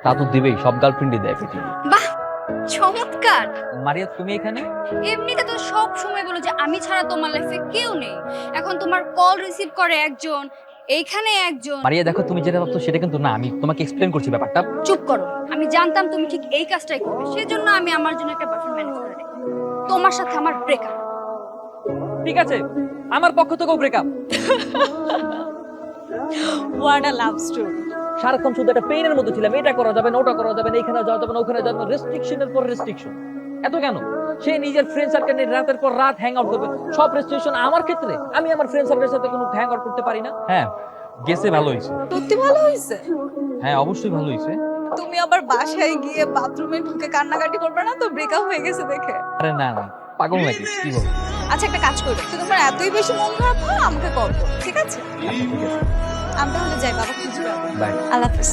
তা তো দিবেই, সব গার্লফ্রেন্ডই দেয় পৃথিবী। বাহ, চমৎকার। মারিয়া তুমি এখানে? এমনিতে তো সব সময় বলো যে আমি ছাড়া তোমার লাইফে কেউ নেই, এখন তোমার কল রিসিভ করে একজন, এইখানে একজন। মারিয়া দেখো, তুমি যেটা ভাবছো সেটা কিন্তু না, আমি তোমাকে এক্সপ্লেন করছি ব্যাপারটা। চুপ করো, আমি জানতাম তুমি ঠিক এই কাজটাই করবে, সেজন্য আমি আমার জন্য একটা বয়ফ্রেন্ড ম্যানেজ করে রেখেছি। তোমার সাথে আমার ব্রেকআপ। ঠিক আছে, আমার পক্ষ থেকেও breakup. What a love story. সারাক্ষণ শুধু একটা পেইনের মধ্যে ছিলাম, এটা করা যাবে না, ওটা করা যাবে না, এখানে যাওয়া যাবে না, ওখানে যাওয়া যাবে না, রেস্ট্রিকশনের পর রেস্ট্রিকশন। এত কেন? সে নিজের ফ্রেন্ড সার্কেল নিয়ে রাতের পর রাত হ্যাং আউট করবে, সব রেস্ট্রিকশন আমার ক্ষেত্রে। আমি আমার ফ্রেন্ড সার্কেলের সাথে কোনো হ্যাং আউট করতে পারি না। হ্যাঁ, গেছে ভালো হয়েছে। সত্যি ভালো হয়েছে। হ্যাঁ, অবশ্যই ভালো হয়েছে। তুমি আবার বাসায় গিয়ে বাথরুমে ঢুকে কান্নাকাটি করবে না তো ব্রেকআপ হয়ে গেছে দেখে? আরে না না, পাগল নাকি, কি বল? আচ্ছা একটা কাজ করো, তো তোমার এতই বেশি মন খারাপ হয় আমাকে কল করো, ঠিক আছে? আচ্ছা ঠিক আছে, আমি তাহলে যাই, বাবা খুঁজবে। বাই। আল্লাহ হাফেজ।